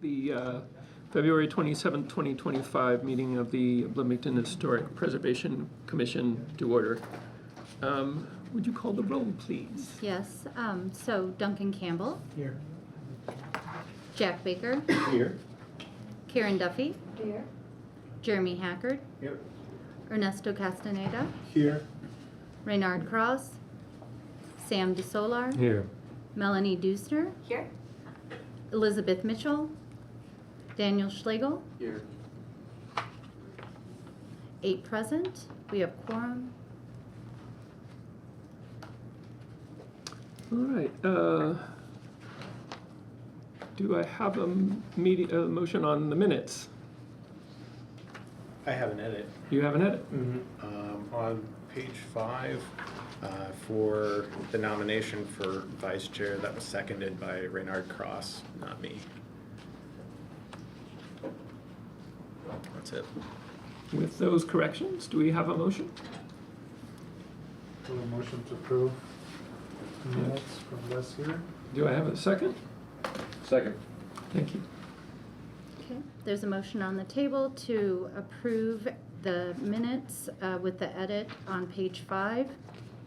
The February 27, 2025 meeting of the Bloomington Historic Preservation Commission to order. Would you call the roll, please? Yes, so Duncan Campbell, Here. Jack Baker, Here. Karen Duffy, Here. Jeremy Hackard, Here. Ernesto Castaneda, Here. Reynard Cross, Sam DeSolar, Here. Melanie Dusner, Here. Elizabeth Mitchell, Daniel Schlegel, Here. 8 present. We have quorum. All right. Do I have a motion on the minutes? I have an edit. You have an edit? On page 5, for the nomination for vice chair, that was seconded by Reynard Cross, not me. That's it. With those corrections, do we have a motion? A motion to approve minutes from last year. Do I have a second? Second. Thank you. Okay, there's a motion on the table to approve the minutes with the edit on page 5.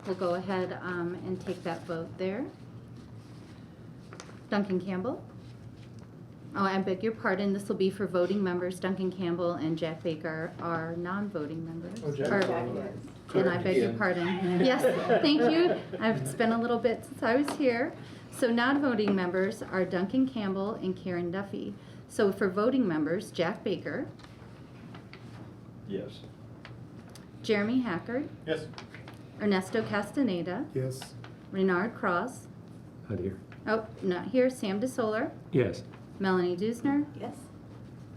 We'll go ahead and take that vote there. Duncan Campbell? Oh, I beg your pardon. This will be for voting members. Duncan Campbell and Jack Baker are non-voting members. Oh, Jack. And I beg your pardon. Yes, thank you. It's been a little bit since I was here. So non-voting members are Duncan Campbell and Karen Duffy. So for voting members, Jack Baker, Yes. Jeremy Hackard, Yes. Ernesto Castaneda, Yes. Reynard Cross, Not here. oh, not here, Sam DeSolar, Yes. Melanie Dusner, Yes.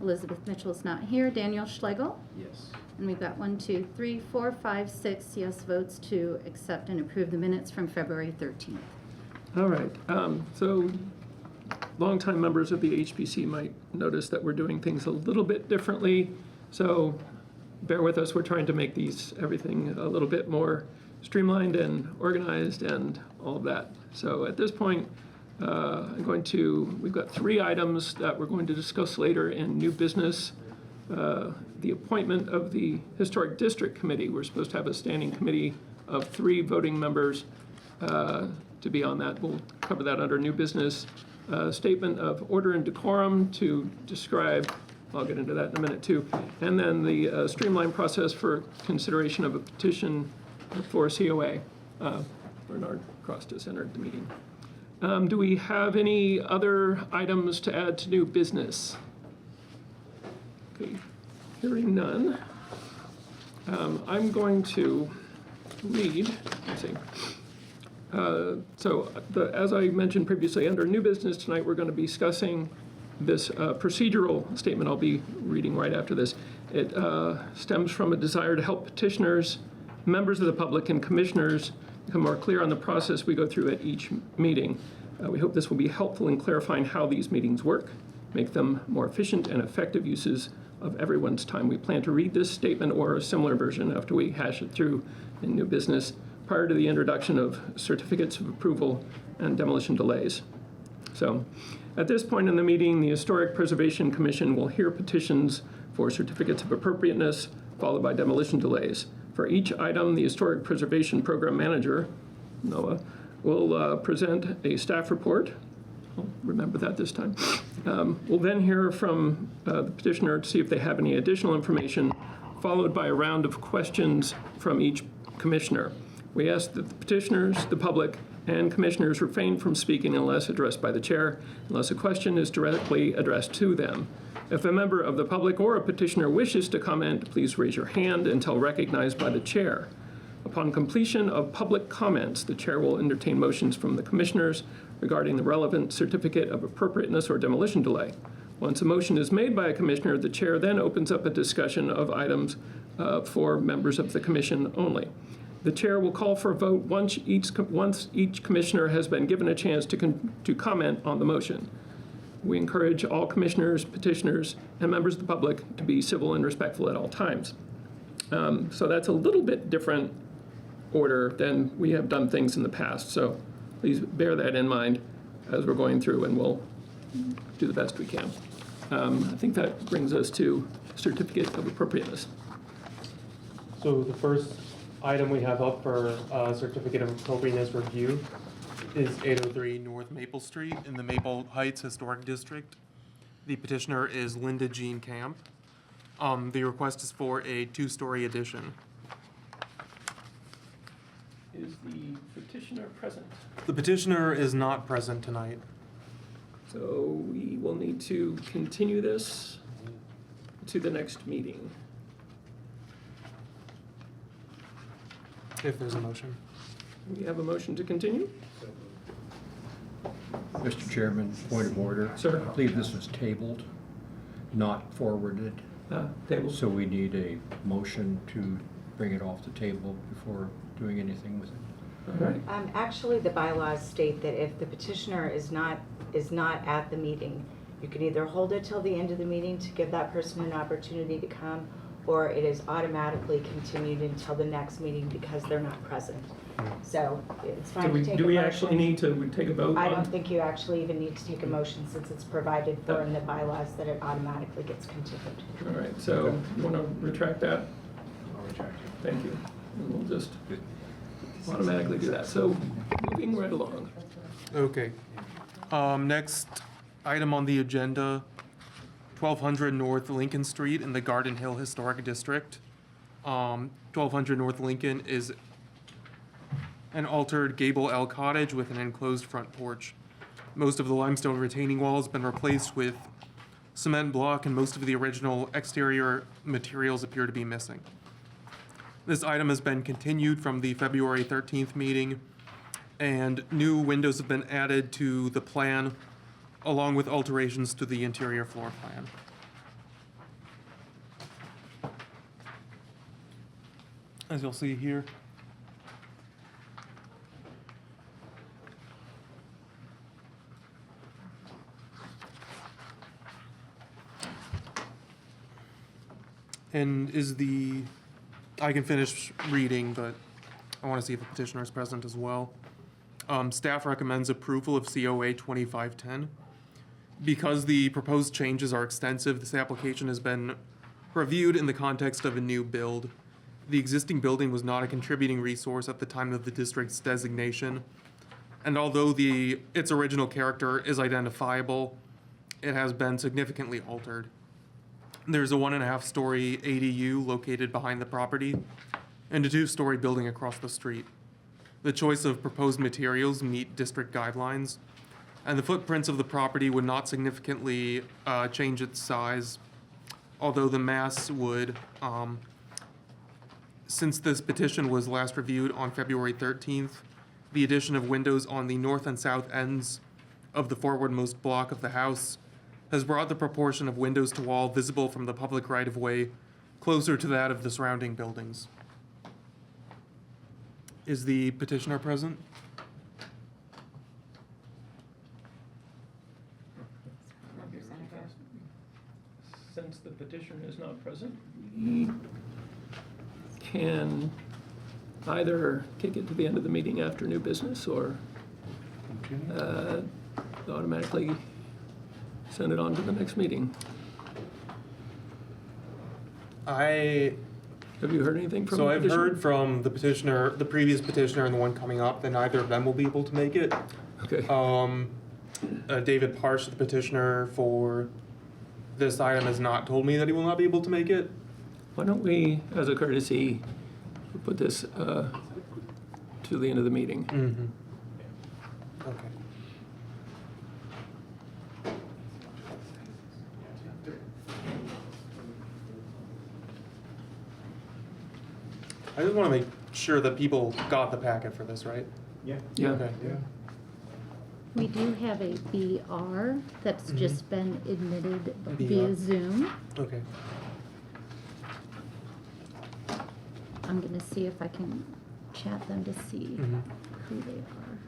Elizabeth Mitchell's not here, Daniel Schlegel, Yes. and we've got 1, 2, 3, 4, 5, 6 yes votes to accept and approve the minutes from February 13th. All right. So longtime members of the HPC might notice that we're doing things a little bit differently. So bear with us. We're trying to make everything a little bit more streamlined and organized and all of that. So at this point, we've got 3 items that we're going to discuss later in new business. The appointment of the Historic District Committee. We're supposed to have a standing committee of 3 voting members to be on that. We'll cover that under new business. Statement of order and decorum to describe, I'll get into that in a minute too. And then the streamlined process for consideration of a petition for COA. Bernard Cross just entered the meeting. Do we have any other items to add to new business? Okay, hearing none. I'm going to read, let's see. As I mentioned previously, under new business tonight, we're going to be discussing this procedural statement I'll be reading right after this. It stems from a desire to help petitioners, members of the public, and commissioners become more clear on the process we go through at each meeting. We hope this will be helpful in clarifying how these meetings work, make them more efficient and effective uses of everyone's time. We plan to read this statement or a similar version after we hash it through in new business prior to the introduction of certificates of approval and demolition delays. So at this point in the meeting, the Historic Preservation Commission will hear petitions for certificates of appropriateness, followed by demolition delays. For each item, the Historic Preservation Program Manager, Noah, will present a staff report. I'll remember that this time. We'll then hear from the petitioner to see if they have any additional information, followed by a round of questions from each commissioner. We ask that the petitioners, the public, and commissioners refrain from speaking unless addressed by the chair, unless a question is directly addressed to them. If a member of the public or a petitioner wishes to comment, please raise your hand until recognized by the chair. Upon completion of public comments, the chair will entertain motions from the commissioners regarding the relevant certificate of appropriateness or demolition delay. Once a motion is made by a commissioner, the chair then opens up a discussion of items for members of the commission only. The chair will call for a vote once each commissioner has been given a chance to comment on the motion. We encourage all commissioners, petitioners, and members of the public to be civil and respectful at all times. So that's a little bit different order than we have done things in the past. So please bear that in mind as we're going through, and we'll do the best we can. I think that brings us to certificate of appropriateness. So the first item we have up for certificate of appropriateness review is 803 North Maple Street in the Maple Heights Historic District. The petitioner is Linda Jean Camp. The request is for a 2-story addition. Is the petitioner present? The petitioner is not present tonight. So we will need to continue this to the next meeting. If there's a motion. We have a motion to continue? Mr. Chairman, point of order. Sir. I believe this was tabled, not forwarded, Table. so we need a motion to bring it off the table before doing anything with it. All right. Actually, the bylaws state that if the petitioner is not at the meeting, you can either hold it till the end of the meeting to give that person an opportunity to come, or it is automatically continued until the next meeting because they're not present. So it's fine to take a motion. Do we actually need to take a vote I don't on? think you actually even need to take a motion since it's provided for in the bylaws that it automatically gets continued. All right, so you want to retract that? I'll retract it. Thank you. And we'll just automatically do that. So moving right along. Okay. Next item on the agenda, 1200 North Lincoln Street in the Garden Hill Historic District. 1200 North Lincoln is an altered gable L cottage with an enclosed front porch. Most of the limestone retaining wall has been replaced with cement block, and most of the original exterior materials appear to be missing. This item has been continued from the February 13th meeting, and new windows have been added to the plan, along with alterations to the interior floor plan. As you'll see here. And I can finish reading, but I want to see if the petitioner is present as well. Staff recommends approval of COA 2510. Because the proposed changes are extensive, this application has been reviewed in the context of a new build. The existing building was not a contributing resource at the time of the district's designation, and although its original character is identifiable, it has been significantly altered. There's a 1.5-story ADU located behind the property, and a 2-story building across the street. The choice of proposed materials meet district guidelines, and the footprints of the property would not significantly change its size, although the mass would. Since this petition was last reviewed on February 13th, the addition of windows on the north and south ends of the forwardmost block of the house has brought the proportion of windows to wall visible from the public right-of-way closer to that of the surrounding buildings. Is the petitioner present? Since the petitioner is not present, we can either kick it to the end of the meeting after new business or automatically send it on to the next meeting. Have you heard anything from the I've petitioner? heard from the petitioner, the previous petitioner and the one coming up, that neither of them will be able to make it. Okay, David Parsh, the petitioner for this item, has not told me that he will not be able to make it. why don't we, as a courtesy, put this to the end of the meeting? Mm-hmm. Okay. I just want to make sure that people got the packet for this, right? Yeah. Yeah. Okay. We do have a BR that's just been admitted via BR. Zoom. Okay. I'm gonna see if I can chat them to see Mhm. who they are.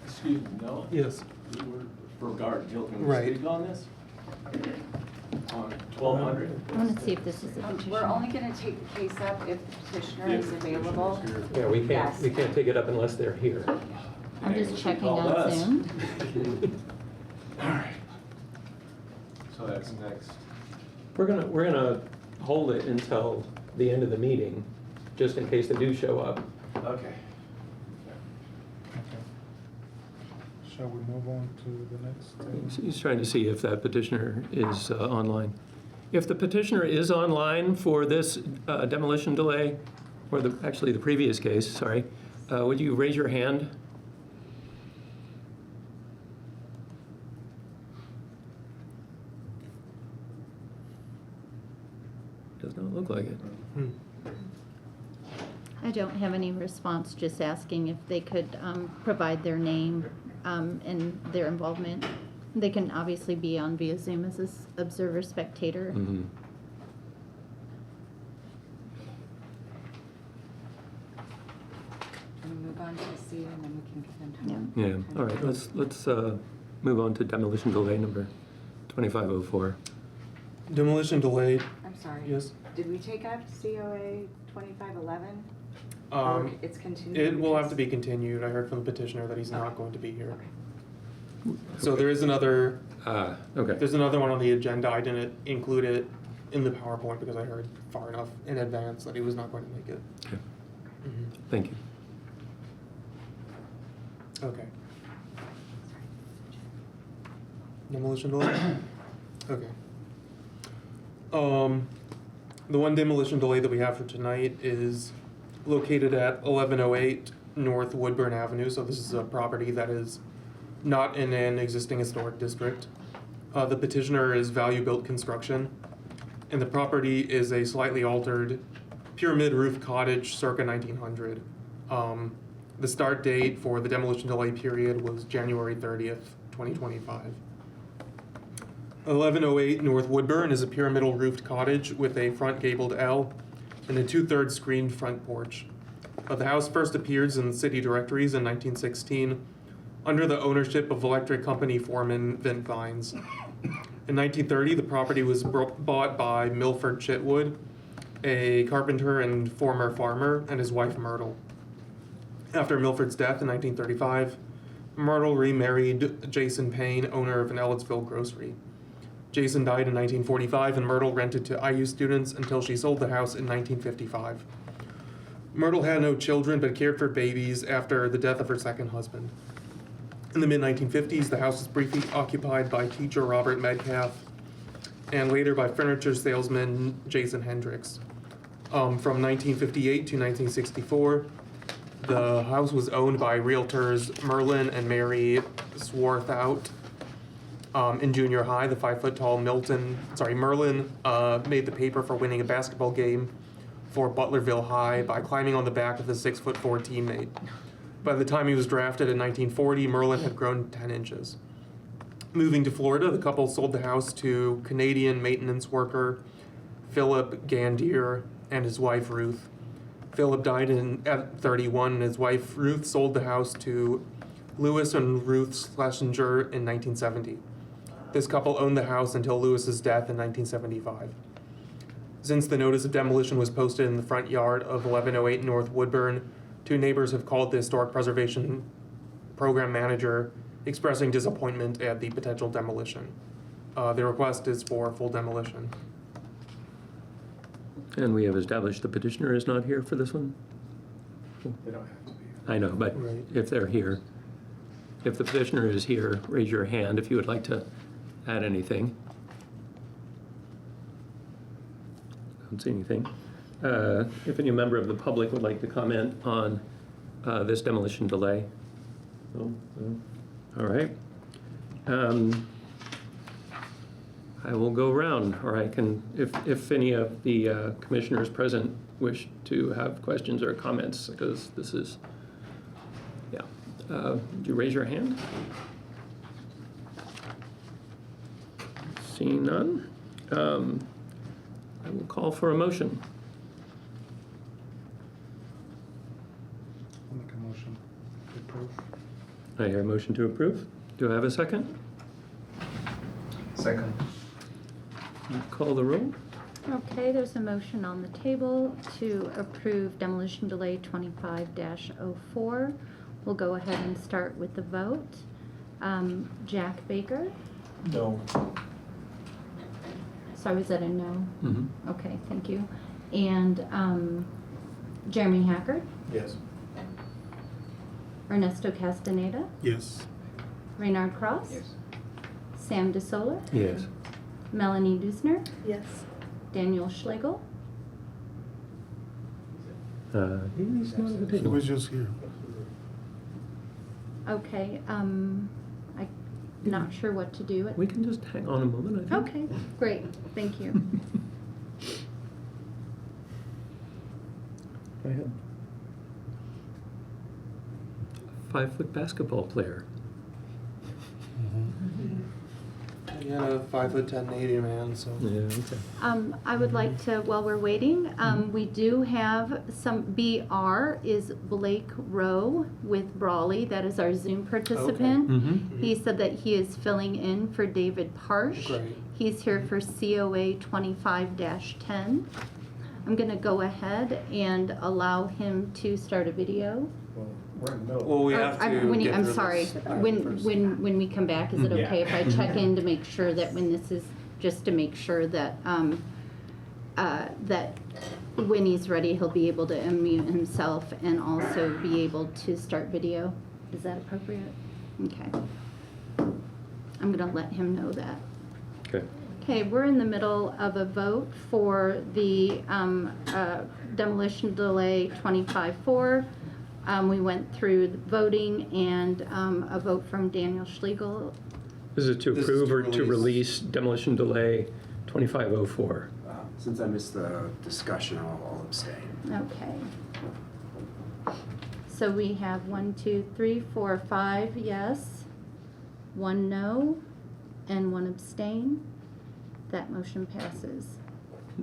Excuse me, no? Yes. For Garden Hill, can we Right. speak on this? On 1200. I want to see if this is a petition. We're only gonna take the case up if the petitioner is available. Yeah, we Yes. can't take it up unless they're here. I'm just checking Called on us. Zoom. All right. So that's next. We're gonna hold it until the end of the meeting, just in case they do show up. Okay. Okay. Shall we move on to the next? He's trying to see if that petitioner is online. If the petitioner is online for this demolition delay, or actually the previous case, sorry, would you raise your hand? Does not look like it. I don't have any response, just asking if they could provide their name and their involvement. They can obviously be on via Zoom as an observer spectator. Mhm. Can we move on to C and then we can give them time? Yeah, all right, let's move on to demolition delay number 2504. Demolition delayed, I'm sorry. yes. Did we take up COA 2511? It's continued? It will have to be continued. I heard from the petitioner that he's not going to be here. Okay. So there is another, Okay. there's another one on the agenda. I didn't include it in the PowerPoint because I heard far enough in advance that he was not going to make it. Okay. Mhm. Thank you. Okay. Demolition delay? Okay. The one demolition delay that we have for tonight is located at 1108 North Woodburn Avenue. So this is a property that is not in an existing historic district. The petitioner is Value Built Construction, and the property is a slightly altered pyramid roof cottage circa 1900. The start date for the demolition delay period was January 30th, 2025. 1108 North Woodburn is a pyramidal roofed cottage with a front gabled L and a 2/3 screened front porch. The house first appears in city directories in 1916 under the ownership of electric company foreman Vint Vines. In 1930, the property was bought by Milford Chitwood, a carpenter and former farmer, and his wife Myrtle. After Milford's death in 1935, Myrtle remarried Jason Payne, owner of an Ellettsville grocery. Jason died in 1945, and Myrtle rented to IU students until she sold the house in 1955. Myrtle had no children but cared for babies after the death of her second husband. In the mid-1950s, the house was briefly occupied by teacher Robert Metcalf and later by furniture salesman Jason Hendricks. From 1958 to 1964, the house was owned by realtors Merlin and Mary Swarthout. In junior high, the 5-foot-tall Merlin made the paper for winning a basketball game for Butlerville High by climbing on the back of his 6'4" teammate. By the time he was drafted in 1940, Merlin had grown 10 inches. Moving to Florida, the couple sold the house to Canadian maintenance worker Philip Gandier and his wife Ruth. Philip died at 31, and his wife Ruth sold the house to Lewis and Ruth Schlesinger in 1970. This couple owned the house until Lewis's death in 1975. Since the notice of demolition was posted in the front yard of 1108 North Woodburn, two neighbors have called the Historic Preservation Program Manager, expressing disappointment at the potential demolition. The request is for full demolition. And we have established the petitioner is not here for this one? They don't have to be. I know, but Right. if they're here, if the petitioner is here, raise your hand if you would like to add anything. Don't see anything. If any member of the public would like to comment on this demolition delay? No? No? All right. I will go around, or I can, if any of the commissioners present wish to have questions or comments, because this is, yeah. Would you raise your hand? Seeing none, I will call for a motion. I'll make a motion to approve. I hear a motion to approve. Do I have a second? Second. Call the roll? Okay, there's a motion on the table to approve demolition delay 25-04. We'll go ahead and start with the vote. Jack Baker? No. Sorry, was that a no? Mm-hmm. Okay, thank you. And Jeremy Hacker? Yes. Ernesto Castaneda? Yes. Reynard Cross? Sam DeSola? Yes. Melanie Dusner? Yes. Daniel Schlegel? He's not at the He table. was just here. Okay, I'm not sure what to do. We can just hang on a moment, I think. Okay, great, thank you. I have a 5-foot basketball player. Yeah, a 5'10" Canadian man, so. Yeah, okay. I would like to, while we're waiting, we do have some, BR is Blake Rowe with Brawley. That is our Zoom participant. Mm-hmm. He said that he is filling in for David Parsh. Great. He's here for COA 25-10. I'm gonna go ahead and allow him to start a video. Well, we're in the middle. Well, we Or, have to. when he- get I'm through sorry, this. when we come back, is it Yeah. okay if I check in to make sure that when this is, just to make sure that, that when he's ready, he'll be able to unmute himself and also be able to start video? Is that appropriate? Okay. I'm gonna let him know that. Okay. Okay, we're in the middle of a vote for the demolition delay 25-4. We went through the voting and a vote from Daniel Schlegel. Is it to This is approve to or to release demolition delay 2504? Since I missed the discussion, I'll abstain. Okay. So we have 1, 2, 3, 4, 5 yes, 1 no, and 1 abstain. That motion passes.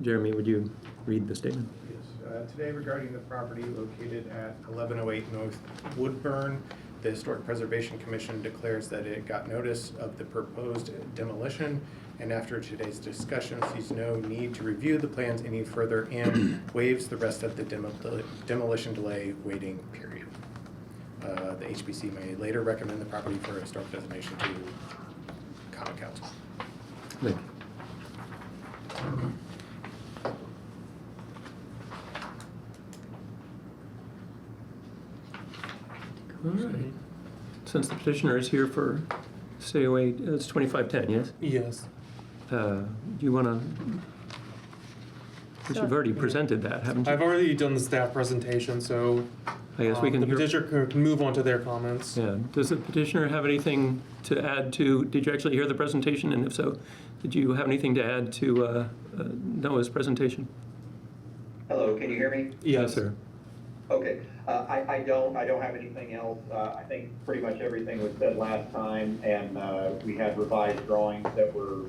Jeremy, would you read the statement? Yes. Today regarding the property located at 1108 North Woodburn, the Historic Preservation Commission declares that it got notice of the proposed demolition, and after today's discussion sees no need to review the plans any further and waives the rest of the demolition delay waiting period. The HPC may later recommend the property for historic designation to Common Council. Thank you. All right. Since the petitioner is here for COA, it's 2510, yes? Yes. Do you want to, you've already presented that, haven't you? I've already done the staff presentation, so. I guess we can The hear. petitioner can move on to their comments. Yeah. Does the petitioner have anything to add to, did you actually hear the presentation? And if so, did you have anything to add to Noah's presentation? Hello, can you hear me? Yes, sir. Okay, I don't have anything else. I think pretty much everything was said last time, and we had revised drawings that were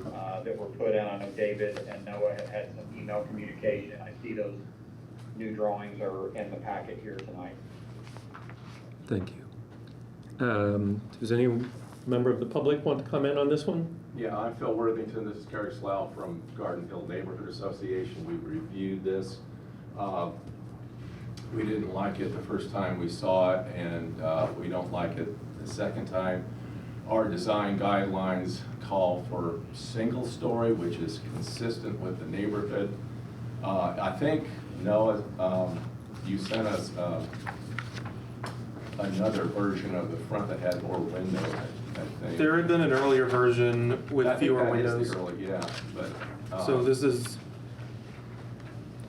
put in. I know David and Noah had some email communication. I see those new drawings are in the packet here tonight. Thank you. Does any member of the public want to comment on this one? Yeah, I'm Phil Worthington. This is Gary Slough from Garden Hill Neighborhood Association. We reviewed this. We didn't like it the first time we saw it, and we don't like it the second time. Our design guidelines call for single story, which is consistent with the neighborhood. I think, Noah, you sent us another version of the front that had more windows, I think. There had been an earlier version I with think fewer that is windows. the early, yeah, but. So this is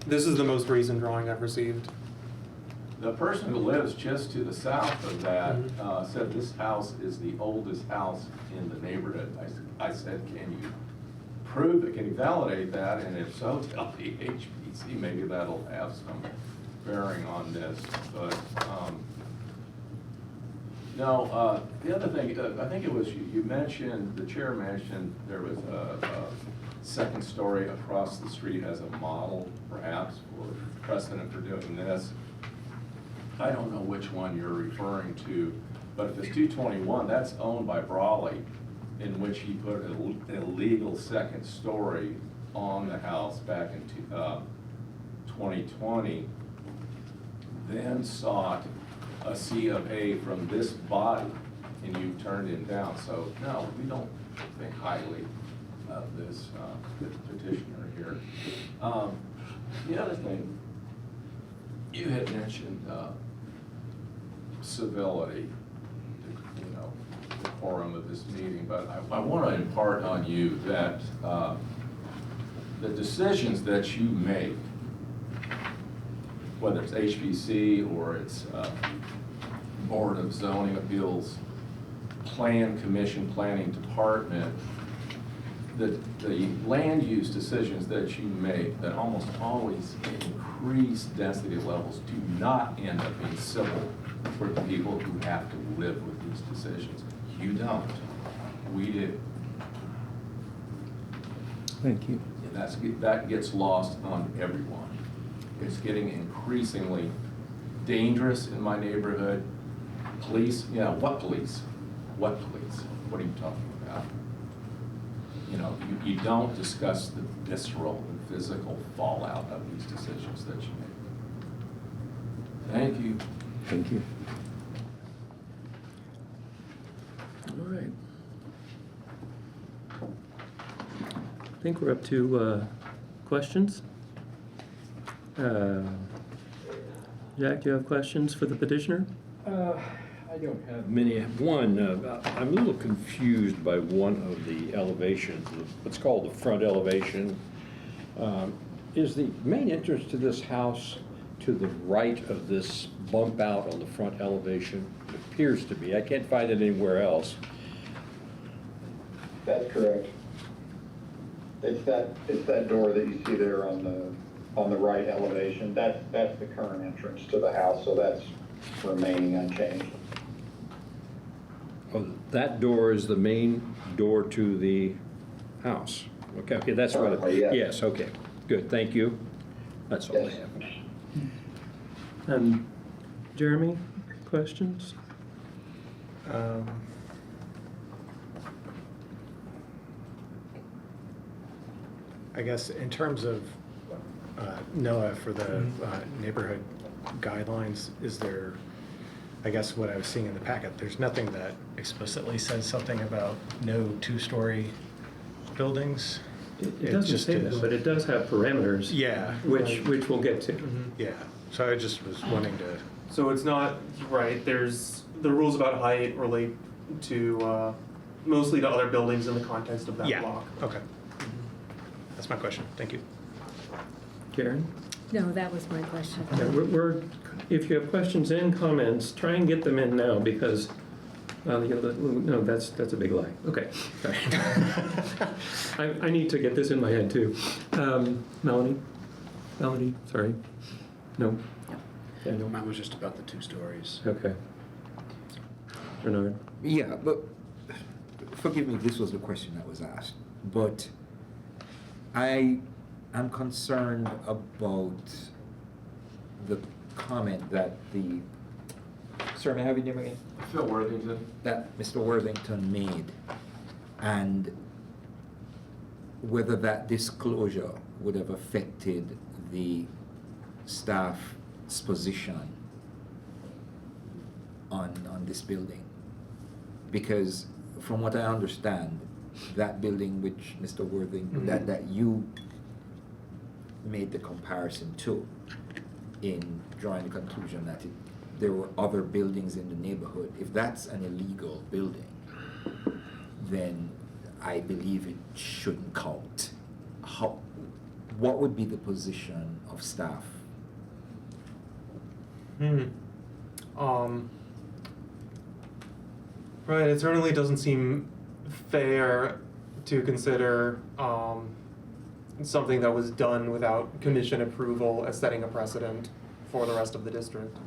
the most recent drawing I've received. The person who lives just to the south of that said this house is the oldest house in the neighborhood. I said, can you prove it? Can you validate that? And if so, tell the HPC, maybe that'll have some bearing on this. But no, the other thing, I think it was you mentioned, the chair mentioned there was a second story across the street as a model, perhaps, or precedent for doing this. I don't know which one you're referring to, but if it's 221, that's owned by Brawley, in which he put an illegal second story on the house back in 2020, then sought a C of A from this body, and you turned it down. So no, we don't think highly of this petitioner here. The other thing, you had mentioned civility, decorum of this meeting, but I want to impart on you that the decisions that you make, whether it's HPC or it's Board of Zoning Appeals, Plan Commission, Planning Department, the land use decisions that you make that almost always increase density levels do not end up being civil for the people who have to live with these decisions. You don't. We do. Thank you. And that gets lost on everyone. It's getting increasingly dangerous in my neighborhood. Police, what police? What police? What are you talking about? You don't discuss the visceral and physical fallout of these decisions that you make. Thank you. Thank you. All right. I think we're up to questions. Jack, do you have questions for the petitioner? I don't have many. One, I'm a little confused by one of the elevations, what's called the front elevation. Is the main entrance to this house to the right of this bump out on the front elevation? It appears to be. I can't find it anywhere else. That's correct. It's that door that you see there on the right elevation. That's the current entrance to the house, so that's remaining unchanged. Oh, that door is the main door to the house. Okay, that's what Currently, yes. Yes, okay, good, thank you. That's all I Yes. have. Jeremy, questions? I guess in terms of Noah, for the neighborhood guidelines, is there, I guess what I was seeing in the packet, there's nothing that explicitly says something about no two-story buildings? It doesn't just say is. that, but it does have parameters. Yeah. Which we'll get to. Yeah, so I just was wanting to, So it's not, right, there's, the rules about height relate to, mostly to other buildings in the context of that yeah, block. okay. That's my question, thank you. Karen? No, that was my question. Yeah, if you have questions and comments, try and get them in now because, no, that's a big lie. Okay, sorry. I need to get this in my head too. Melanie, sorry. No? Yeah, no. Mine was just about the 2 stories. Okay. Bernard? Yeah, but forgive me if this was the question that was asked, but I am concerned about the comment that the, sir, may I have your name again? Phil Worthington. That Mr. Worthington made, and whether that disclosure would have affected the staff's position on this building. Because from what I understand, that building which Mr. Worthington, that you made the comparison to in drawing the conclusion that there were other buildings in the neighborhood. If that's an illegal building, then I believe it shouldn't count. What would be the position of staff? Right, it certainly doesn't seem fair to consider something that was done without commission approval as setting a precedent for the rest of the district.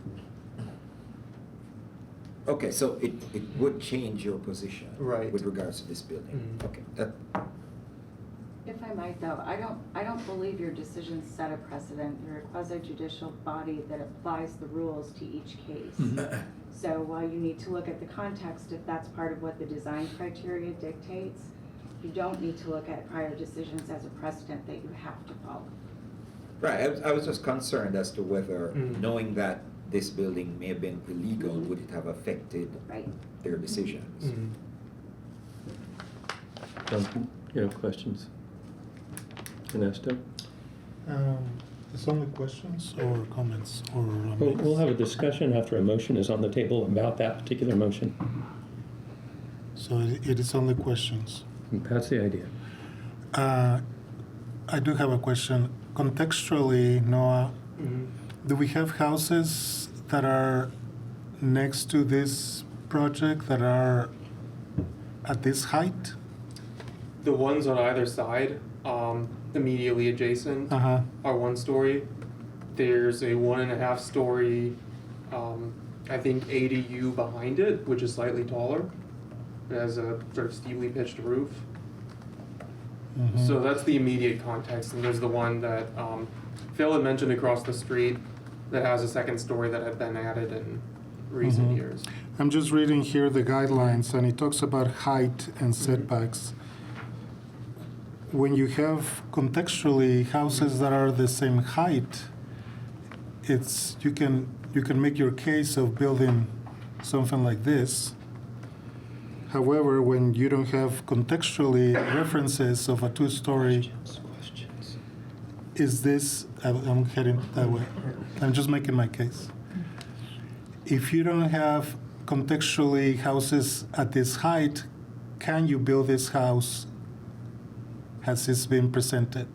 Okay, so it would change your position Right. with regards to this building. Okay, that, If I might though, I don't believe your decisions set a precedent. You're a quasi-judicial body that applies the rules to each case. So while you need to look at the context, if that's part of what the design criteria dictates, You don't need to look at prior decisions as a precedent that you have to follow. Right, I was just concerned as to whether, Mm. knowing that this building may have been illegal, would it have affected Right. their decisions? Mm. Duncan, you have questions? Ernesto? It's only questions or comments or? We'll have a discussion after a motion is on the table about that particular motion. So it is only questions. That's the idea. I do have a question. Contextually, Noah, Mhm. do we have houses that are next to this project that are at this height? The ones on either side, immediately adjacent, Uh-huh. are 1 story. There's a 1.5 story, I think ADU behind it, which is slightly taller. It has a sort of steeply pitched roof. Mhm. So that's the immediate context, and there's the one that Phil had mentioned across the street that has a 2nd story that had been added in recent Mhm. years. I'm just reading here the guidelines, and it talks about height and setbacks. When you have contextually houses that are the same height, it's you can make your case of building something like this. However, when you don't have contextually references of a 2-story, is this? I'm heading that way. I'm just making my case. If you don't have contextually houses at this height, can you build this house as it's been presented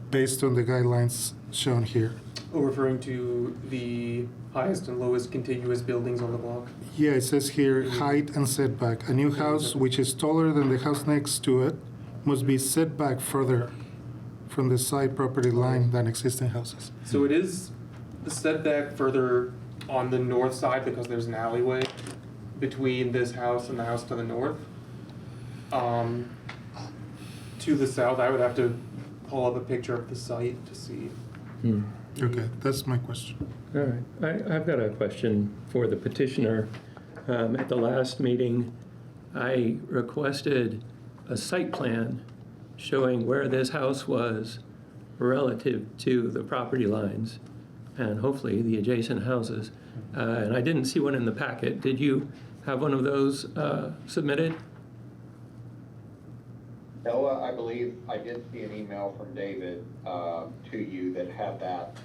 based on the guidelines shown here? Referring to the highest and lowest contiguous buildings on the block. Yeah, it says here height and setback. A new house which is taller than the house next to it must be set back further from the side property line than existing houses. So it is set back further on the north side because there's an alleyway between this house and the house to the north. To the south, I would have to pull up a picture of the site to see. Okay, that's my question. All right, I've got a question for the petitioner. At the last meeting, I requested a site plan showing where this house was relative to the property lines and hopefully the adjacent houses. And I didn't see one in the packet. Did you have one of those submitted? Noah, I believe I did see an email from David to you that had that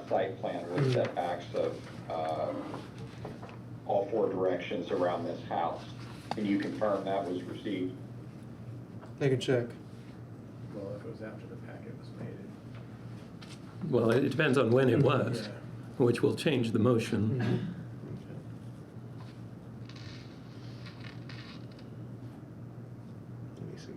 site plan with setbacks of all 4 directions around this house. Can you confirm that was received? I can check. Well, if it was after the packet was made. Well, it depends on when it was, which will change the motion. Let me see.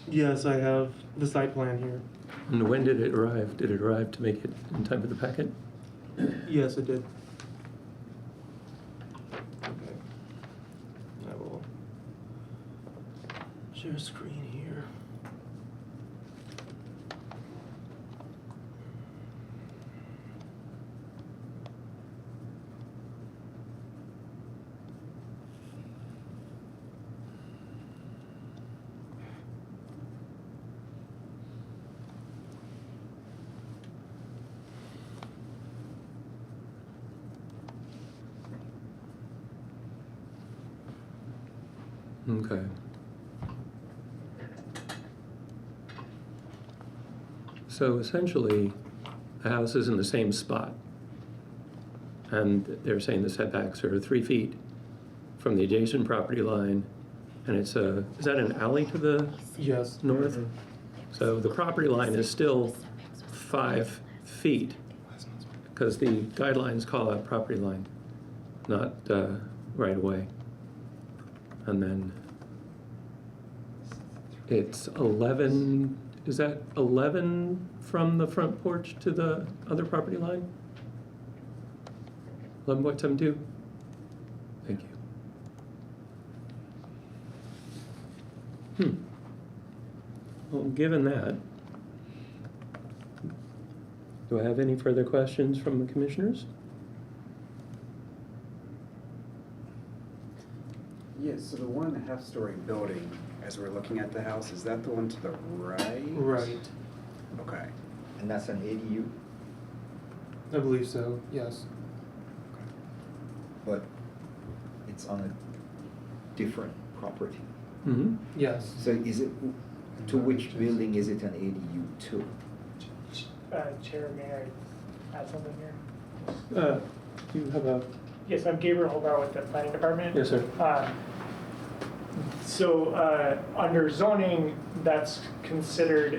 Yes, I have the site plan here. And when did it arrive? Did it arrive to make it in time for the packet? Yes, it did. Okay. I will share a screen here. Okay. So essentially, the house is in the same spot. And they're saying the setbacks are 3 feet from the adjacent property line. And it's is that an alley to the Yes. north? So the property line is still 5 feet, because the guidelines call out property line, not right away. And then it's 11, is that 11 from the front porch to the other property line? 11.72? Thank you. Well, given that, do I have any further questions from the commissioners? Yes, so the 1.5-story building, as we're looking at the house, is that the one to the right? Right. Okay. And that's an ADU, I believe so, yes. but it's on a different property. Mm-hmm. Yes. So is it, to which building is it an ADU to? Chair, may I add something here? Do you have a, Yes, I'm Gabriel Holbauer with the Planning Department. yes, sir. Under zoning, that's considered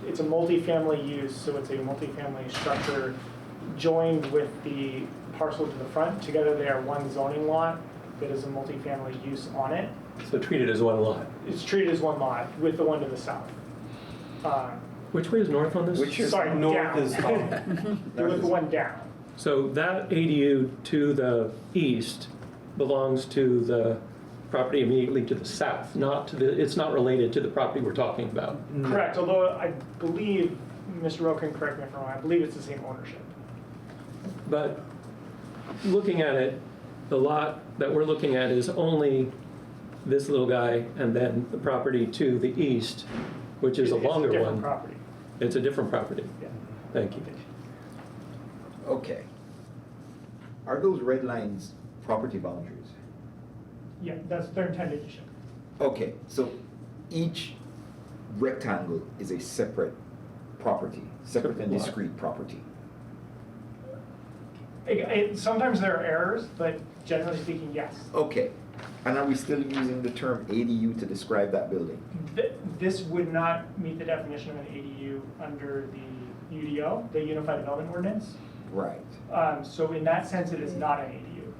it's a multifamily use, so it's a multifamily structure joined with the parcel to the front. Together they are one zoning lot that is a multifamily use on it. So treated as one lot. It's treated as one lot with the one to the south. Which way is north on this? Sorry, North down. is With the one down. So that ADU to the east belongs to the property immediately to the south, not to the, it's not related to the property we're talking about. Correct, although I believe, Mr. Rowe can correct me if I'm wrong, I believe it's the same ownership. But looking at it, the lot that we're looking at is only this little guy and then the property to the east, which is a longer It's a different one. property. It's a different property. Yeah. Thank you. Okay. Are those red lines property boundaries? Yeah, that's their intended to show. Okay, so each rectangle is a separate property, separate and Lot. discrete property. Sometimes there are errors, but generally speaking, yes. Okay, and are we still using the term ADU to describe that building? This would not meet the definition of an ADU under the UDO, the Unified Development Ordinance. Right. So in that sense, it is not an ADU.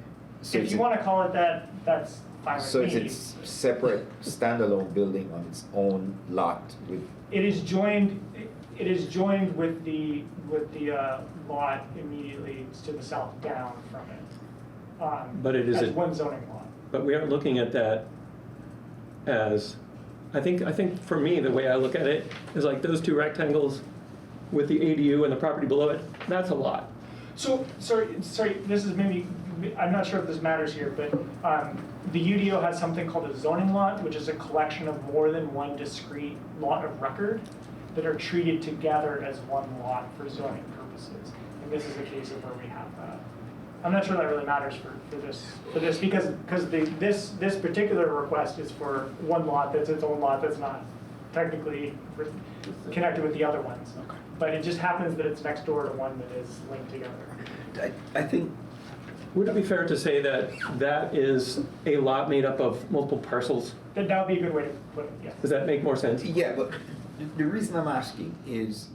So If it's you a- want to call it that, that's fine with So me. it's a separate standalone building on its own lot with, It is joined with the lot immediately to the south down from it. But it is as a- one zoning lot. But we aren't looking at that as, I think for me, the way I look at it is like those two rectangles with the ADU and the property below it, that's a lot. So, sorry, this is maybe, I'm not sure if this matters here, but the UDO has something called a zoning lot, which is a collection of more than one discrete lot of record that are treated together as one lot for zoning purposes. And this is a case of where we have that. I'm not sure that really matters for this because this particular request is for one lot that's its own lot that's not technically connected with the other ones. Okay. But it just happens that it's next door to one that is linked together. I think, Would it be fair to say that that is a lot made up of multiple parcels? That would be a good way to put it, yes. Does that make more sense? yeah, but the reason I'm asking is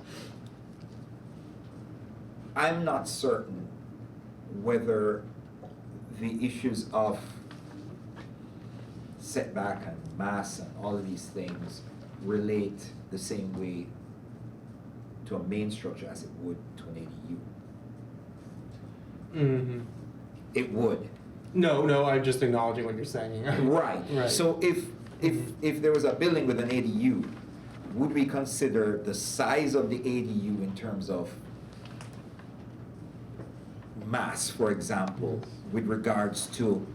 I'm not certain whether the issues of setback and mass and all of these things relate the same way to a main structure as it would to an ADU. Mm-hmm. It would. No, I'm just acknowledging what you're saying. Right. Right. So if there was a building with an ADU, would we consider the size of the ADU in terms of mass, for example, with regards to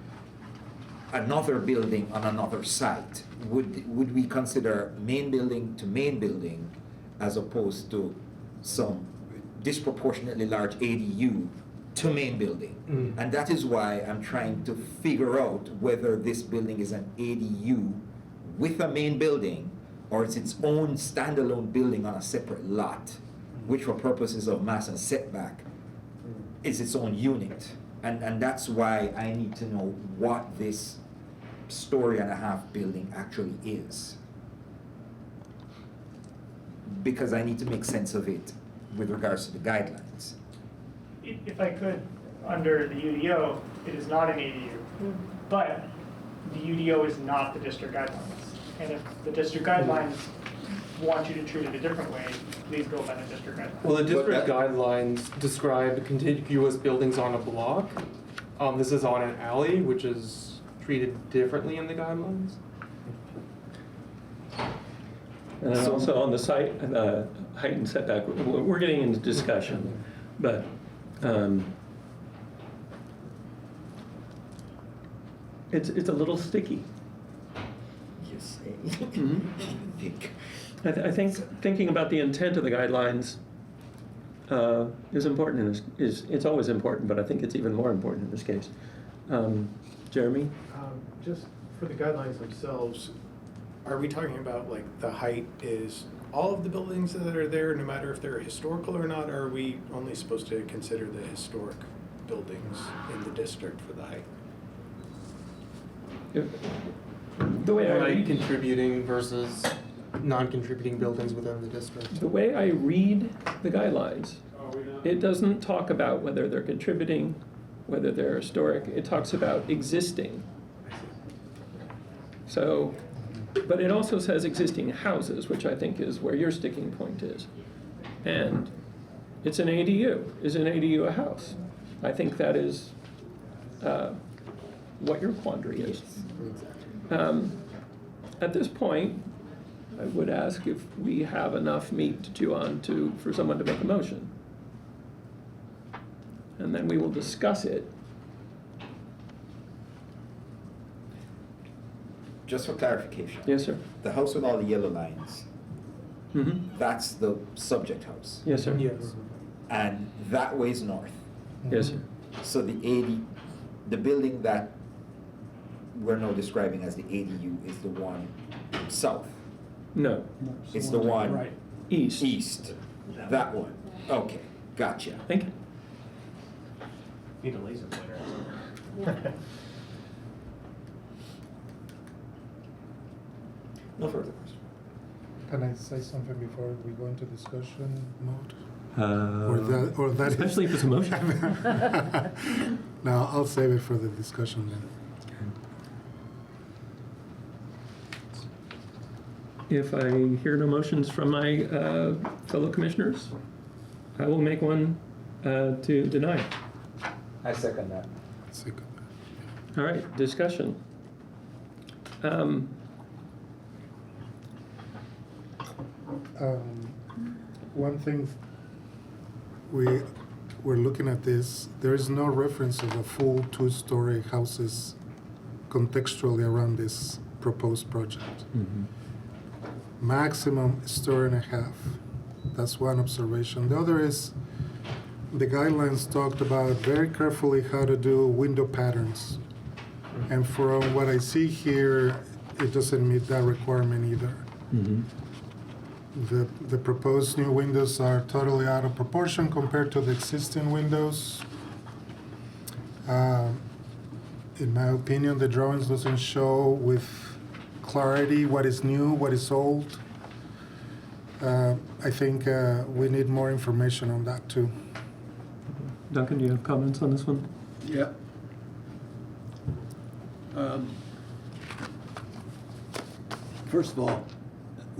another building on another site? Would we consider main building to main building as opposed to some disproportionately large ADU to main building? Mm. And that is why I'm trying to figure out whether this building is an ADU with a main building or it's its own standalone building on a separate lot, which for purposes of mass and setback is its own unit. And that's why I need to know what this story-and-a-half building actually is. Because I need to make sense of it with regards to the guidelines. If I could, under the UDO, it is not an ADU, but the UDO is not the district guidelines. And if the district guidelines want you to treat it a different way, please go by the district guidelines. Well, the district But guidelines describe contiguous buildings on a block. This is on an alley, which is treated differently in the guidelines. And then also on the site, height and setback, we're getting into discussion, but it's a little sticky. Yes. I think thinking about the intent of the guidelines is important. It's always important, but I think it's even more important in this case. Jeremy? Just for the guidelines themselves, are we talking about like the height is all of the buildings that are there, no matter if they're historical or not? Or are we only supposed to consider the historic buildings in the district for the height? The way I Like read, contributing versus non-contributing buildings within the district. the way I read the guidelines, it doesn't talk about whether they're contributing, whether they're historic. It talks about existing. So, but it also says existing houses, which I think is where your sticking point is. And it's an ADU. Is an ADU a house? I think that is what your quandary is. At this point, I would ask if we have enough meat to chew on for someone to make a motion. And then we will discuss it. Just for clarification. Yes, sir. The house with all the yellow lines, Mm-hmm. that's the subject house. Yes, sir. Yes. And that ways north. Yes, sir. So the building that we're now describing as the ADU is the one south. No. It's the one Right. East. east. That one. Okay, gotcha. Thank you. Need a laser pointer. No further questions. Can I say something before we go into discussion mode? Or that Especially if it's a motion. No, I'll save it for the discussion then. If I hear no motions from my fellow commissioners, I will make one to deny. I second that. Second. All right, discussion. One thing, we're looking at this, there is no reference of a full two-story houses contextually around this proposed project. Maximum story and a half. That's one observation. The other is the guidelines talked about very carefully how to do window patterns. And from what I see here, it doesn't meet that requirement either. The proposed new windows are totally out of proportion compared to the existing windows. In my opinion, the drawings doesn't show with clarity what is new, what is old. I think we need more information on that too. Duncan, do you have comments on this one? Yeah. First of all,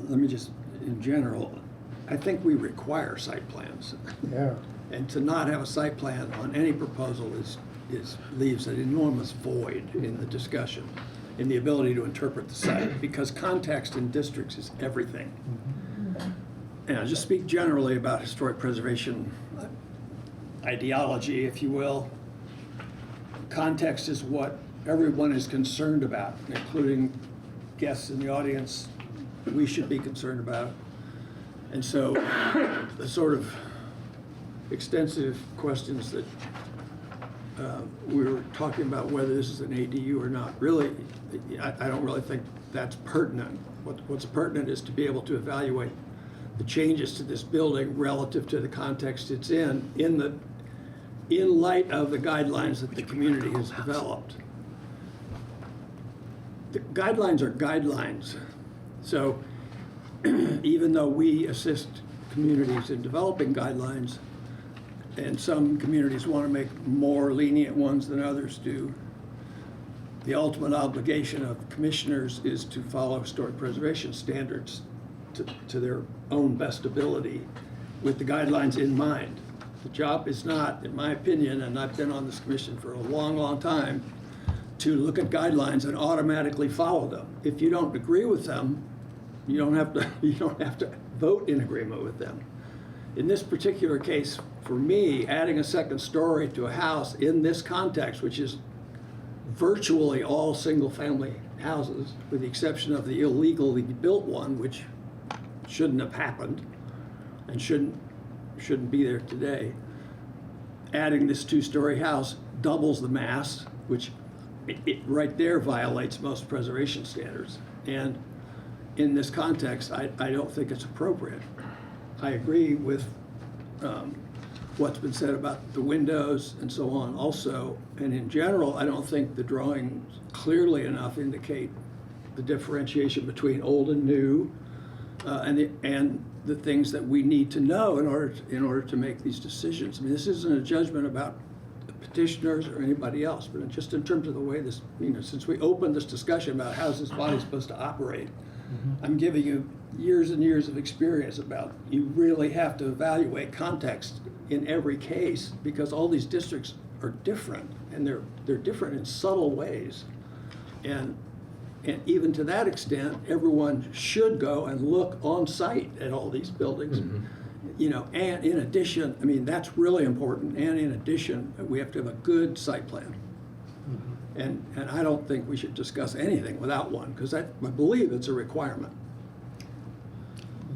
let me just, in general, I think we require site plans. Yeah. And to not have a site plan on any proposal leaves an enormous void in the discussion, in the ability to interpret the site, because context in districts is everything. And I'll just speak generally about historic preservation ideology, if you will. Context is what everyone is concerned about, including guests in the audience. We should be concerned about. And so the sort of extensive questions that we were talking about, whether this is an ADU or not, really, I don't really think that's pertinent. What's pertinent is to be able to evaluate the changes to this building relative to the context it's in light of the guidelines that the community has developed. The guidelines are guidelines. So even though we assist communities in developing guidelines, and some communities want to make more lenient ones than others do, the ultimate obligation of commissioners is to follow historic preservation standards to their own best ability with the guidelines in mind. The job is not, in my opinion, and I've been on this commission for a long, long time, to look at guidelines and automatically follow them. If you don't agree with them, You don't have to vote in agreement with them. In this particular case, for me, adding a second story to a house in this context, which is virtually all single-family houses, with the exception of the illegally built one, which shouldn't have happened and shouldn't be there today. Adding this two-story house doubles the mass, which it right there violates most preservation standards. And in this context, I don't think it's appropriate. I agree with what's been said about the windows and so on also. And in general, I don't think the drawings clearly enough indicate the differentiation between old and new, and the things that we need to know in order to make these decisions. I mean, this isn't a judgment about the petitioners or anybody else, but just in terms of the way this, since we opened this discussion about how this body is supposed to operate, I'm giving you years and years of experience about you really have to evaluate context in every case, because all these districts are different, and they're different in subtle ways. And even to that extent, everyone should go and look on site at all these buildings. And in addition, I mean, that's really important. And in addition, we have to have a good site plan. And I don't think we should discuss anything without one, because I believe it's a requirement.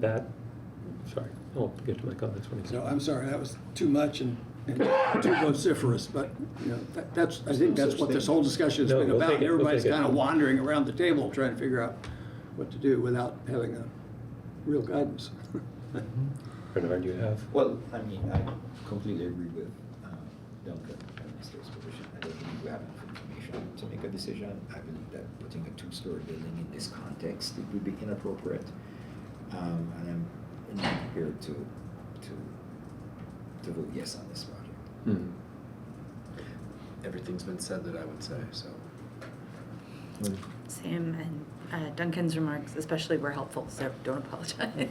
Sorry, I'll get to my comments when I So I'm sorry, that was too much and too vociferous, but I think that's what this whole discussion has been we'll about. take it, we'll Everybody's take it. kind of wandering around the table trying to figure out what to do without having a real guidance. Bernard, you have? Well, I mean, I completely agree with Duncan and Mr. position. I don't believe we have enough information to make a decision. I believe that putting a two-story building in this context, it would be inappropriate. And I'm not prepared to vote yes on this project. Everything's been said that I would say, so. Sam and Duncan's remarks especially were helpful, so don't apologize.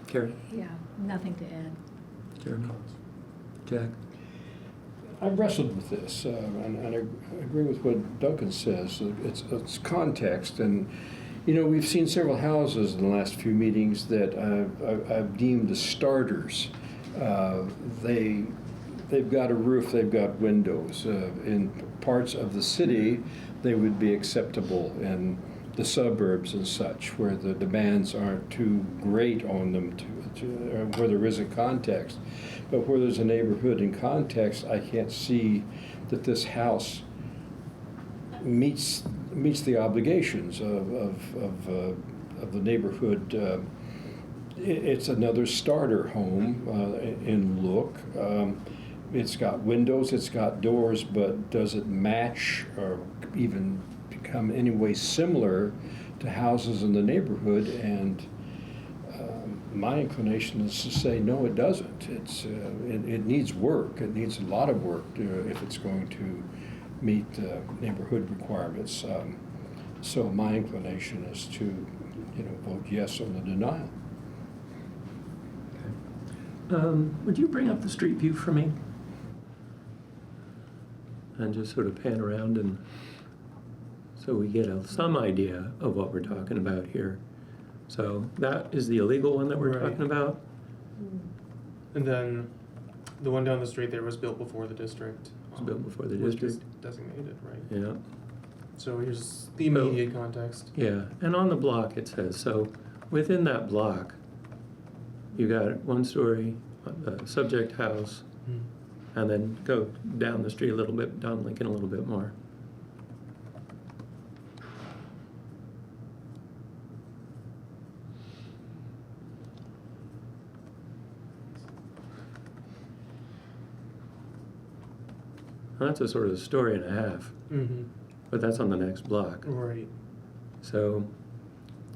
Karen? Yeah, nothing to add. Jeremy? Jack? I wrestled with this, and I agree with what Duncan says. It's context, and we've seen several houses in the last few meetings that I've deemed as starters. They've got a roof, they've got windows. In parts of the city, they would be acceptable in the suburbs and such, where the demands aren't too great on them, where there is a context. But where there's a neighborhood in context, I can't see that this house meets the obligations of the neighborhood. It's another starter home in look. It's got windows, it's got doors, but does it match or even become any way similar to houses in the neighborhood? And my inclination is to say no, it doesn't. It needs work. It needs a lot of work if it's going to meet neighborhood requirements. So my inclination is to vote yes on the denial. Would you bring up the street view for me? And just sort of pan around, and so we get some idea of what we're talking about here. So that is the illegal one that we're talking about? And then the one down the street there was built before the district. It was built before the was district? designated, right? Yeah. So here's the immediate context. Yeah, and on the block it says, so within that block, you got one story, subject house, and then go down the street a little bit, down Lincoln a little bit more. That's a sort of story and a half, but that's on the next block. Right. So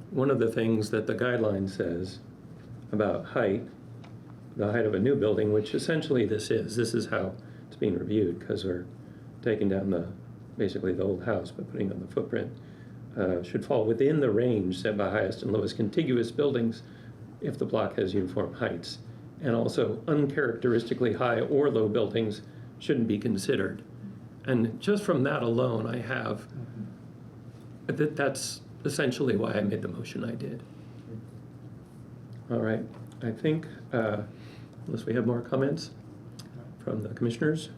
one of the things that the guideline says about height, the height of a new building, which essentially this is how it's being reviewed, because we're taking down basically the old house, but putting on the footprint, should fall within the range set by highest and lowest contiguous buildings if the block has uniform heights. And also uncharacteristically high or low buildings shouldn't be considered. And just from that alone, that's essentially why I made the motion I did. All right, I think, unless we have more comments from the commissioners,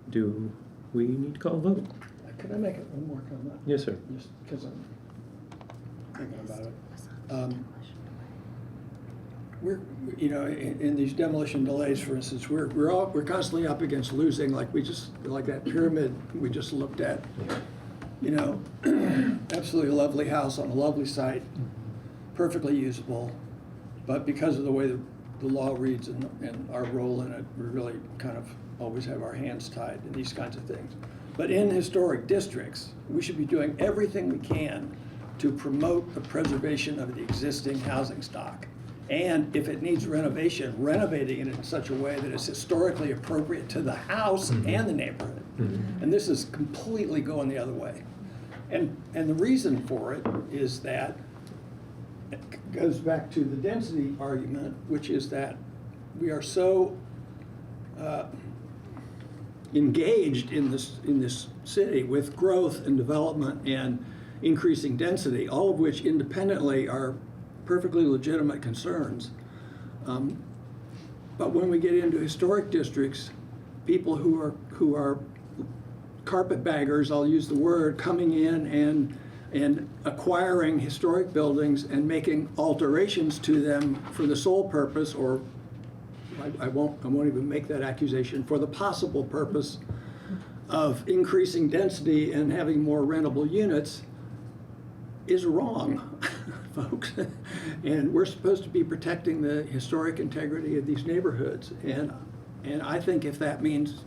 do we need to call a vote? Could I make it one more comment? Yes, sir. Just because I'm thinking about it. We're, you know, in these demolition delays, for instance, we're constantly up against losing, like that pyramid we just looked at. You know, absolutely lovely house on a lovely site, perfectly usable, but because of the way the law reads and our role in it, we really kind of always have our hands tied in these kinds of things. But in historic districts, we should be doing everything we can to promote the preservation of the existing housing stock. And if it needs renovation, renovating it in such a way that it's historically appropriate to the house and the neighborhood. And this is completely going the other way. And the reason for it is that it goes back to the density argument, which is that we are so engaged in this city with growth and development and increasing density, all of which independently are perfectly legitimate concerns. But when we get into historic districts, people who are carpetbaggers, I'll use the word, coming in and acquiring historic buildings and making alterations to them for the sole purpose, or I won't even make that accusation, for the possible purpose of increasing density and having more rentable units, is wrong, folks. And we're supposed to be protecting the historic integrity of these neighborhoods. And I think if that means,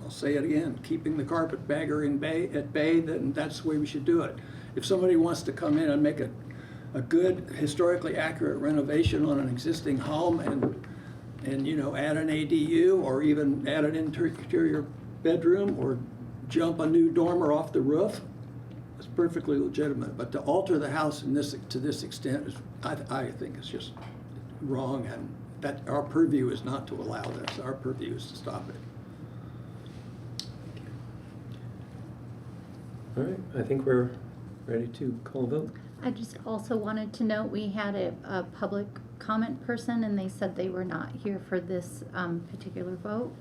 I'll say it again, keeping the carpetbagger at bay, then that's the way we should do it. If somebody wants to come in and make a good, historically accurate renovation on an existing home and you know, add an ADU or even add an interior bedroom or jump a new dormer off the roof, it's perfectly legitimate. But to alter the house to this extent is, I think, is just wrong, and that our purview is not to allow this. Our purview is to stop it. All right, I think we're ready to call a vote. I just also wanted to note, we had a public comment person, and they said they were not here for this particular vote.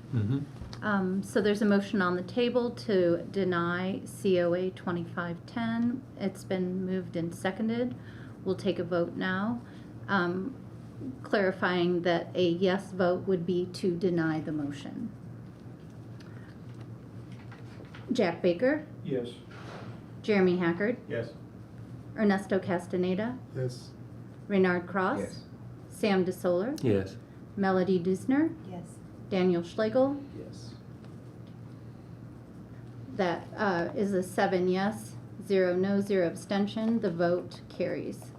So there's a motion on the table to deny COA 2510. It's been moved and seconded. We'll take a vote now, clarifying that a yes vote would be to deny the motion. Jack Baker, Yes. Jeremy Hackard, Yes. Ernesto Castaneda, Yes. Reynard Cross, Yes. Sam DeSoler, Yes. Melody Dusner, Yes. Daniel Schlegel. Yes. That is a 7 yes, 0 no, 0 abstention. The vote carries.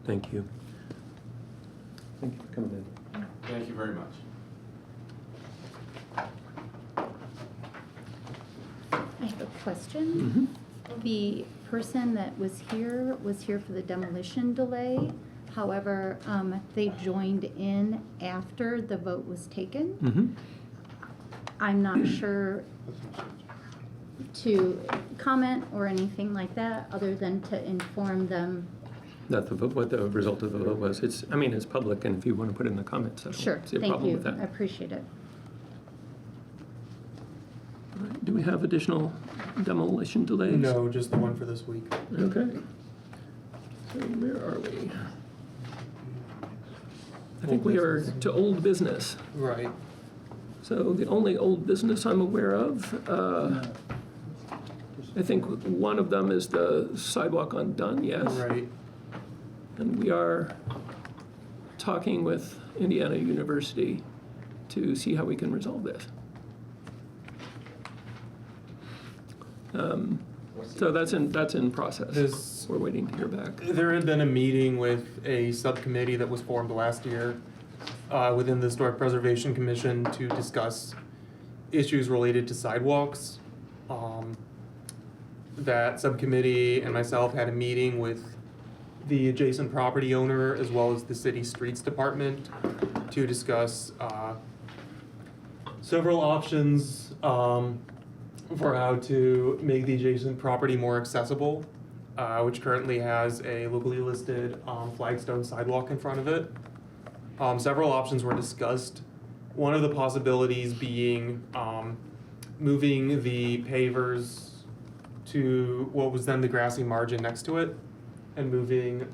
Thank you. Thank you for coming in. Thank you very much. I have a question. The person that was here for the demolition delay. However, they joined in after the vote was taken. I'm not sure to comment or anything like that, other than to inform them. What the result of the vote was. It's public, and if you want to put it in the comments, I Sure, don't see a thank problem you. with that. I appreciate it. All right, do we have additional demolition delays? No, just the one for this week. Okay. So where are we? I think we are to old business. Right. So the only old business I'm aware of, I think one of them is the sidewalk on Dunn, yes? Right. And we are talking with Indiana University to see how we can resolve this. So that's in process. We're waiting to hear back. There had been a meeting with a subcommittee that was formed last year within the Historic Preservation Commission to discuss issues related to sidewalks. That subcommittee and myself had a meeting with the adjacent property owner as well as the city streets department to discuss several options for how to make the adjacent property more accessible. which currently has a locally listed flagstone sidewalk in front of it. Several options were discussed. One of the possibilities being moving the pavers to what was then the grassy margin next to it, and moving,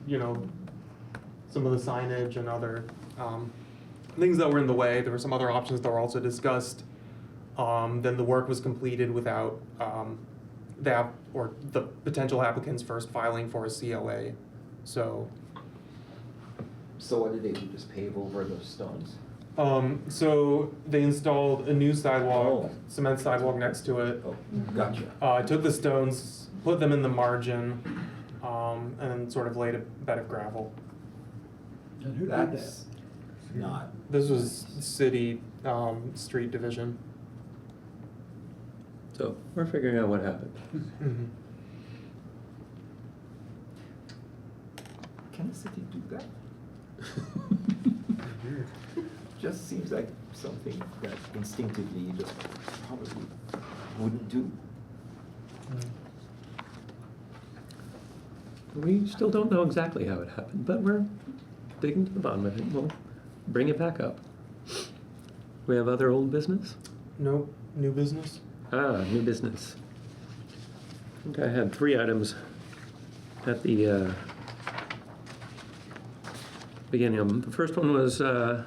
some of the signage and other things that were in the way. There were some other options that were also discussed. Then the work was completed without the potential applicants first filing for a COA. So what did they do, just pave over those stones? So they installed a new sidewalk, Oh. cement sidewalk next to it. Oh, gotcha. Took the stones, put them in the margin, and then sort of laid a bed of gravel. And who did that? That's not. This was city street division. So we're figuring out what happened. Mm-hmm. Can the city do that? Just seems like something that instinctively you just probably wouldn't do. We still don't know exactly how it happened, but we're digging to the bottom of it. We'll bring it back up. We have other old business? Nope, new business. New business. I think I had 3 items at the beginning of them. The first one was an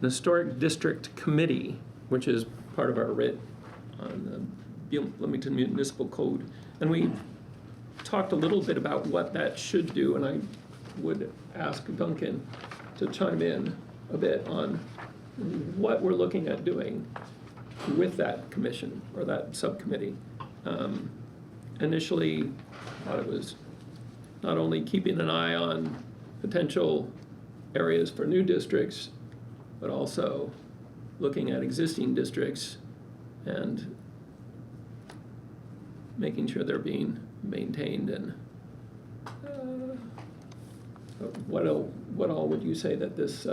Historic District Committee, which is part of our writ on the Bloomington Municipal Code. And we talked a little bit about what that should do, and I would ask Duncan to chime in a bit on what we're looking at doing with that commission or that subcommittee. Initially, I thought it was not only keeping an eye on potential areas for new districts, but also looking at existing districts and making sure they're being maintained. And what all would you say that this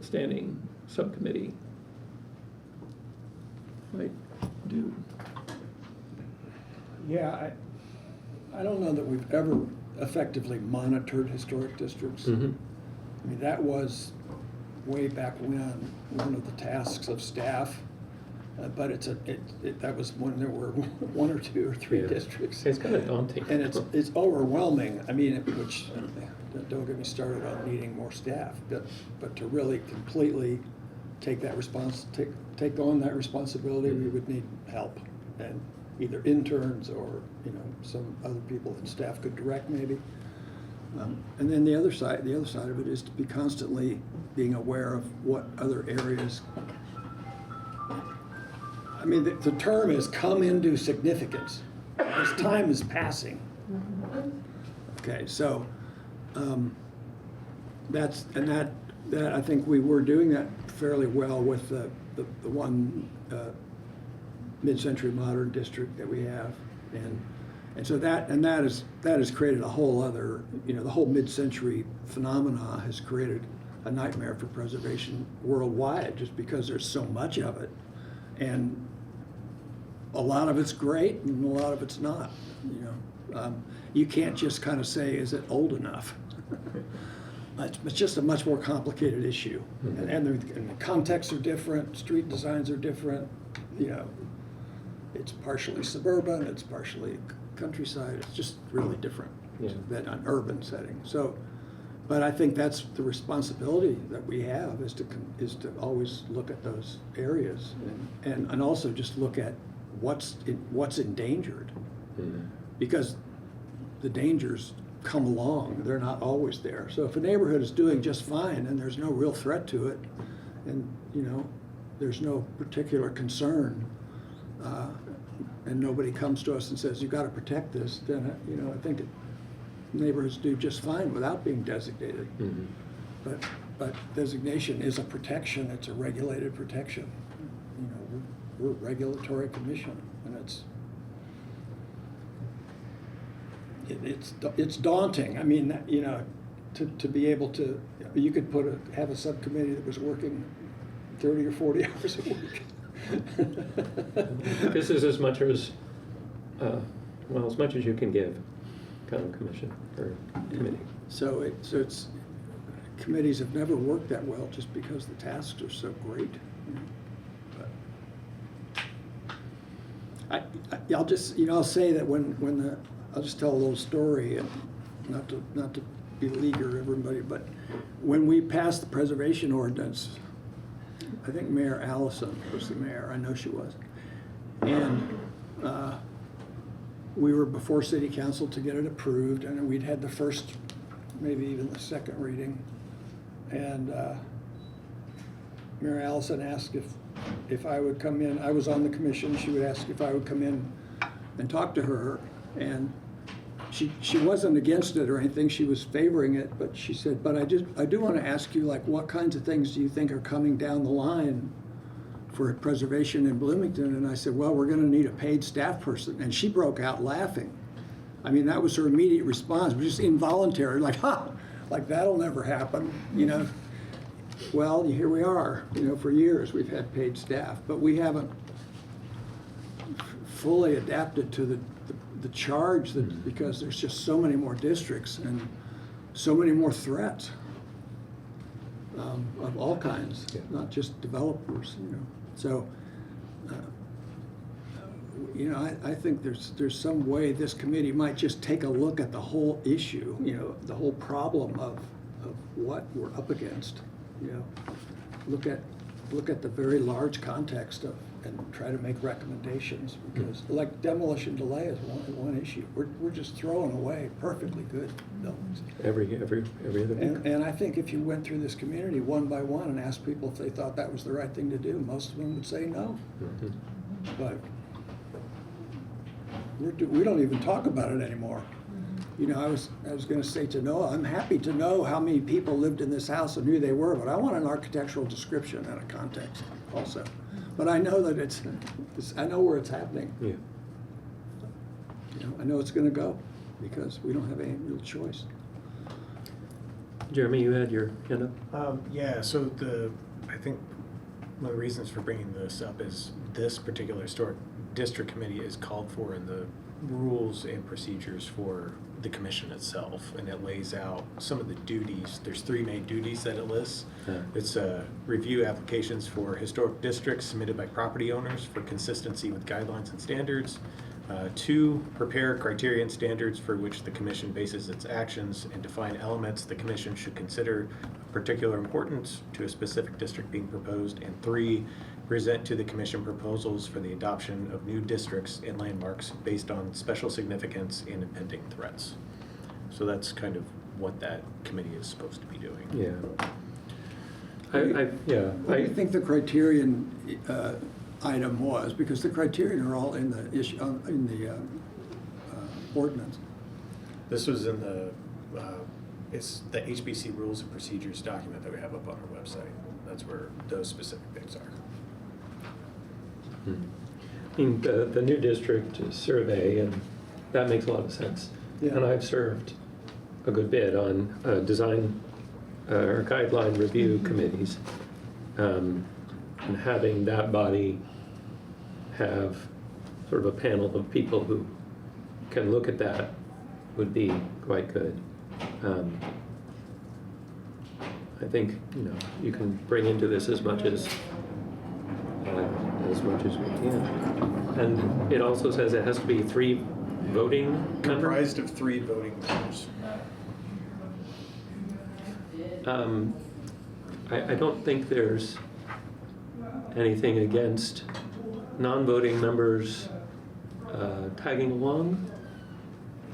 standing subcommittee might do? Yeah, I don't know that we've ever effectively monitored historic districts. Mm-hmm. I mean, that was way back when, one of the tasks of staff, but that was when there were 1 or 2 or 3 districts. It's kind of daunting. And it's overwhelming. I mean, which, don't get me started on needing more staff, but to really completely take that take on that responsibility, we would need help, and either interns or some other people that staff could direct maybe. And then the other side of it is to be constantly being aware of what other areas. I mean, the term is come into significance as time is passing. Okay, so that I think we were doing that fairly well with the one mid-century modern district that we have, and so that has created a whole other, the whole mid-century phenomena has created a nightmare for preservation worldwide, just because there's so much of it, and a lot of it's great and a lot of it's not. You can't just kind of say, is it old enough? It's just a much more complicated issue, and the contexts are different, street designs are different. It's partially suburban, it's partially countryside. It's just really different than an urban setting. So, but I think that's the responsibility that we have is to always look at those areas and also just look at what's endangered, because the dangers come along. They're not always there. So if a neighborhood is doing just fine and there's no real threat to it, and there's no particular concern, and nobody comes to us and says, you've got to protect this, then I think neighborhoods do just fine without being designated. But designation is a protection. It's a regulated protection. We're a regulatory commission, and it's daunting. I mean, to be able to, you could have a subcommittee that was working 30 or 40 hours a week. This is as much as, as much as you can give. kind of commission or committee. So it's, committees have never worked that well just because the tasks are so great. But I'll just, I'll say that I'll just tell a little story, and not to beleaguer everybody, but when we passed the preservation ordinance, I think Mayor Allison was the mayor, I know she was. And we were before city council to get it approved, and we'd had the first, maybe even the second reading. And Mayor Allison asked if I would come in. I was on the commission. She would ask if I would come in and talk to her. And she wasn't against it or anything. She was favoring it, but she said, but I do want to ask you, like, what kinds of things do you think are coming down the line for preservation in Bloomington? And I said, well, we're going to need a paid staff person. And she broke out laughing. I mean, that was her immediate response. It was just involuntary, like, ha, like that'll never happen, Well, here we are, for years we've had paid staff, but we haven't fully adapted to the charge because there's just so many more districts and so many more threats of all kinds, not just developers, So, I think there's some way this committee might just take a look at the whole issue, the whole problem of what we're up against, look at the very large context and try to make recommendations, because like demolition delay is one issue. We're just throwing away perfectly good buildings. Every other week. And I think if you went through this community one by one and asked people if they thought that was the right thing to do, most of them would say no. But we don't even talk about it anymore. I was going to say to Noah, I'm happy to know how many people lived in this house and who they were, but I want an architectural description and a context also. But I know that I know where it's happening. Yeah. I know it's going to go because we don't have any real choice. Jeremy, you had your hand up? Yeah, so I think one of the reasons for bringing this up is this particular historic district committee is called for in the rules and procedures for the commission itself, and it lays out some of the duties. There's 3 main duties that it lists. It's review applications for historic districts submitted by property owners for consistency with guidelines and standards. 2, prepare criteria and standards for which the commission bases its actions and define elements the commission should consider of particular importance to a specific district being proposed. And 3, present to the commission proposals for the adoption of new districts and landmarks based on special significance and impending threats. So that's kind of what that committee is supposed to be doing. Yeah. What do you think the criterion item was? Because the criterion are all in the issue in the ordinance. This was in it's the HBC rules and procedures document that we have up on our website. That's where those specific things are. I mean, the new district survey, and that makes a lot of sense. Yeah. And I've served a good bit on design or guideline review committees. And having that body have sort of a panel of people who can look at that would be quite good. I think, you can bring into this as much as we can. And it also says it has to be 3 voting members? Comprised of 3 voting members. I don't think there's anything against non-voting members tagging along,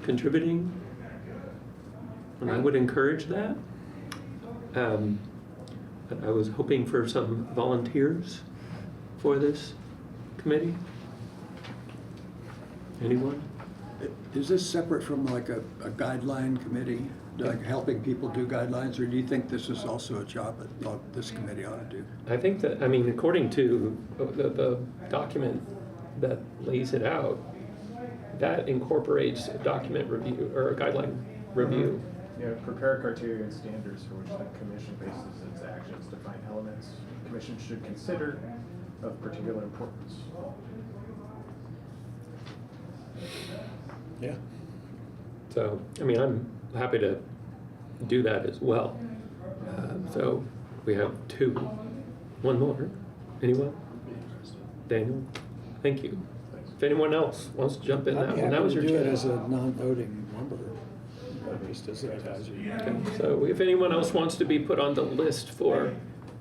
contributing, and I would encourage that. But I was hoping for some volunteers for this committee. Anyone? Is this separate from like a guideline committee, like helping people do guidelines, or do you think this is also a job that this committee ought to do? I think that, according to the document that lays it out, that incorporates a document review or a guideline review. Yeah, prepare criteria and standards for which the commission bases its actions, define elements the commission should consider of particular importance. Yeah. So, I mean, I'm happy to do that as well. So we have 2. One more. Anyone? Daniel? Thank you. If anyone else wants to jump in, I'd be that was happy your to do it chance. as a non-voting member, just as an advisor. Okay, so if anyone else wants to be put on the list for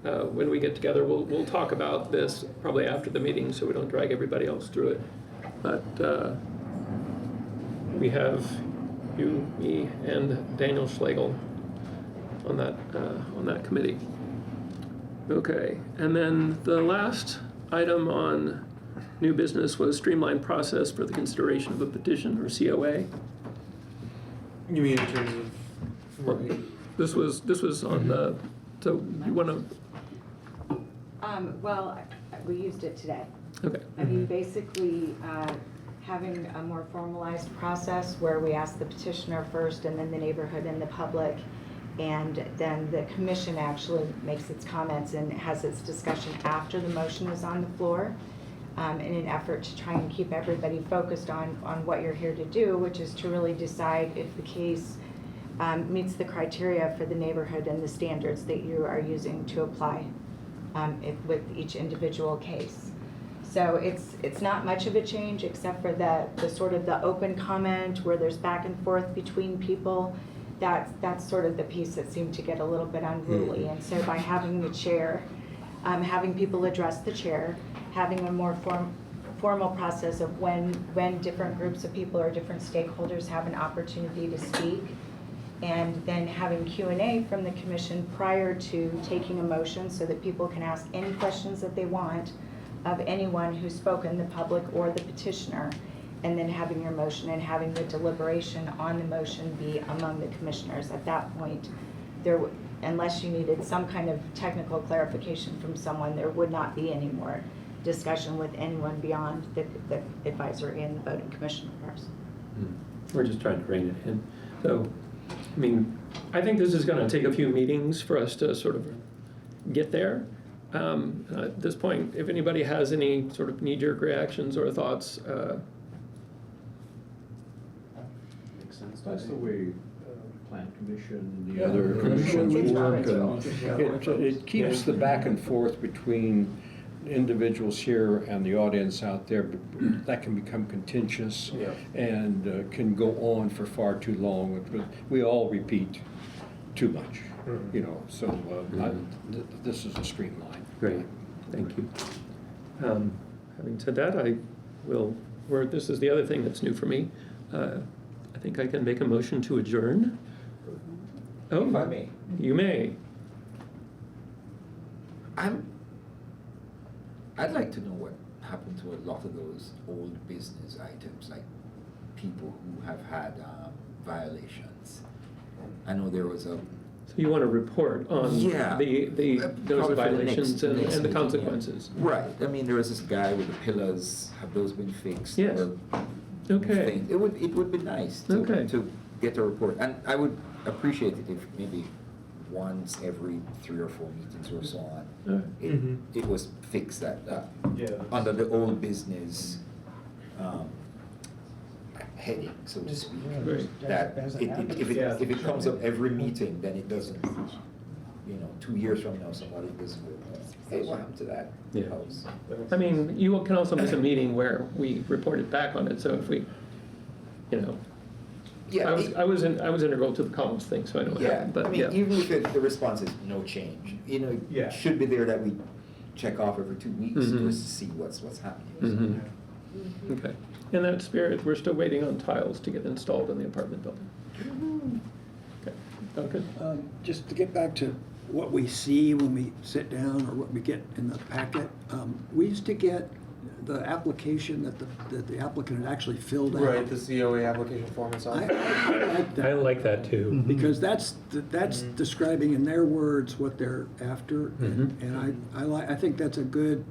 when we get together, we'll talk about this probably after the meeting so we don't drag everybody else through it. But we have you, me, and Daniel Schlegel on that committee. Okay, and then the last item on new business was streamlined process for the consideration of a petition or COA. You mean in terms of? Right. This was on the, so you want to, Well, we used it today. okay. I mean, basically, having a more formalized process where we ask the petitioner first and then the neighborhood and the public, and then the commission actually makes its comments and has its discussion after the motion is on the floor, in an effort to try and keep everybody focused on what you're here to do, which is to really decide if the case meets the criteria for the neighborhood and the standards that you are using to apply with each individual case. So it's not much of a change except for the sort of the open comment where there's back and forth between people. That's sort of the piece that seemed to get a little bit unruly. And so by having the chair, having people address the chair, having a more formal process of when different groups of people or different stakeholders have an opportunity to speak, and then having Q&A from the commission prior to taking a motion so that people can ask any questions that they want of anyone who's spoken, the public or the petitioner, and then having your motion and having the deliberation on the motion be among the commissioners. At that point, unless you needed some kind of technical clarification from someone, there would not be any more discussion with anyone beyond the advisory and the voting commission members. We're just trying to rein it in. So, I mean, I think this is going to take a few meetings for us to sort of get there. At this point, if anybody has any sort of knee-jerk reactions or thoughts, Makes sense. That's the way Plan Commission and the Yeah, other the commissions commission work. works. It keeps the back and forth between individuals here and the audience out there. But that can become contentious and can go on for far too long. We all repeat too much, you know, so this is a streamline. great, thank you. Having said that, this is the other thing that's new for me. I think I can make a motion to adjourn. Oh, If I may. You may. I'd like to know what happened to a lot of those old business items, like people who have had violations. I know there was a. So you want to report on those Probably for the violations next and the meeting, consequences? yeah. Right. I mean, there was this guy with the pillars. Have those been fixed? Yes. Or Okay. things? It would be nice to get a report, and I would appreciate it if maybe once every 3 or 4 meetings or so on, it was fixed that under the old business heading, so to speak. Right. That if it comes up every meeting, then it doesn't. 2 years from now, somebody doesn't go, hey, what happened to that house? I mean, you can also miss a meeting where we reported back on it, so if we, Yeah, I was integral to the columns thing, so I know what happened, but I mean, even if the response is no change, it should be there that we check off every 2 weeks just to see what's happening. Okay. In that spirit, we're still waiting on tiles to get installed in the apartment building. Okay. Duncan? Just to get back to what we see when we sit down or what we get in the packet, we used to get the application that the applicant had actually filled out. Right, the COA application form inside. I like that. I like that too. Because that's describing in their words what they're after, and I think that's a good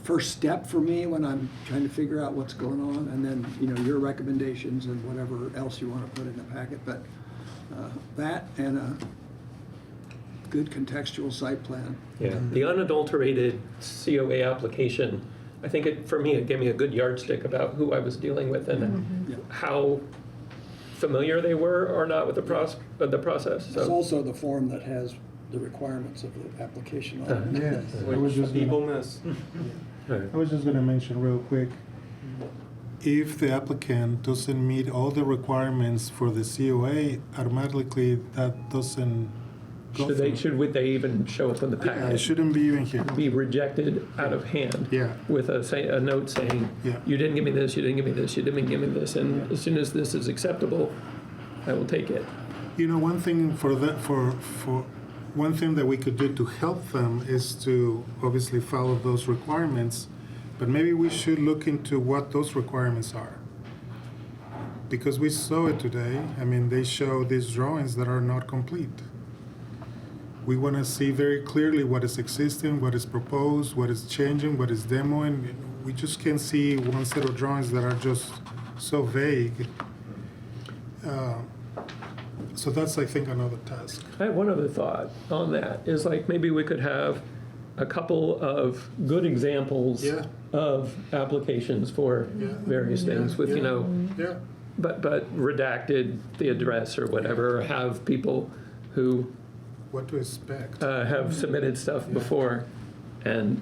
first step for me when I'm trying to figure out what's going on, and then your recommendations and whatever else you want to put in the packet. But that and a good contextual site plan. Yeah, the unadulterated COA application I think for me, it gave me a good yardstick about who I was dealing with and how familiar they were or not with the process. It's So also the form that has the requirements of the application on it. Yes, I was just People gonna, miss. I was just gonna mention real quick, if the applicant doesn't meet all the requirements for the COA, automatically that doesn't go through. would they even show up in the Yeah, packet? it shouldn't be even here. Be rejected out of hand. Yeah. With a note saying, Yeah. you didn't give me this, you didn't give me this, you didn't give me this, and as soon as this is acceptable, I will take it. You know, one thing one thing that we could do to help them is to obviously follow those requirements, but maybe we should look into what those requirements are. Because we saw it today. I mean, they show these drawings that are not complete. We want to see very clearly what is existing, what is proposed, what is changing, what is demoing. We just can't see one set of drawings that are just so vague. So that's, I think, another task. I have one other thought on that, is like maybe we could have a couple of good examples Yeah. of applications for various things with, you know, Yeah. but redacted the address or whatever, or have people who What to expect. have submitted stuff before. And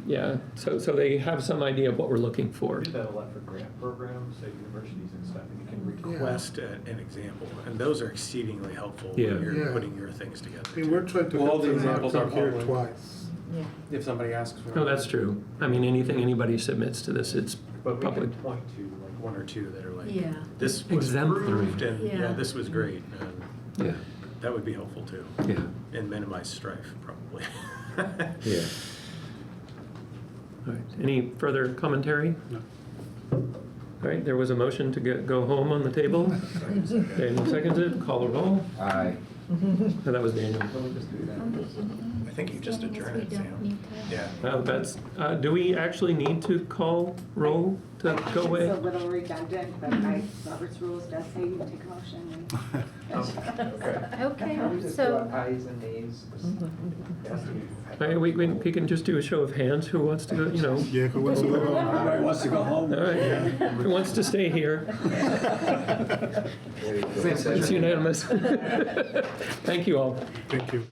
so they have some idea of what we're looking for. We do that a lot for grant programs, say universities and stuff, and you can request an example, and those are exceedingly helpful Yeah. when you're Yeah. putting your things together. I mean, we're trying to Well, all help the them not examples are come here public. twice. If somebody asks for. No, that's true. I mean, anything anybody submits to this, it's But we public. can point to like one or two that are like, Yeah. this was Exemplary. approved, and Yeah. this was great, and Yeah, that would be helpful too. yeah, And minimize strife, probably. yeah. All right, any further commentary? No. All right, there was a motion to go home on the table. Daniel seconded, call the roll. Aye. And that was Daniel. I think you just adjourn it, Sam. Yeah. That's, do we actually need to call roll to go away? It's a little redundant, but Robert's rules does say you take a motion. Okay, so, Ayes and nays. All right, we can just do a show of hands. Who wants to go, you know? Yeah, who wants to go home? Everybody wants to go home. All right, who wants to stay here? It's unanimous. Thank you all. Thank you.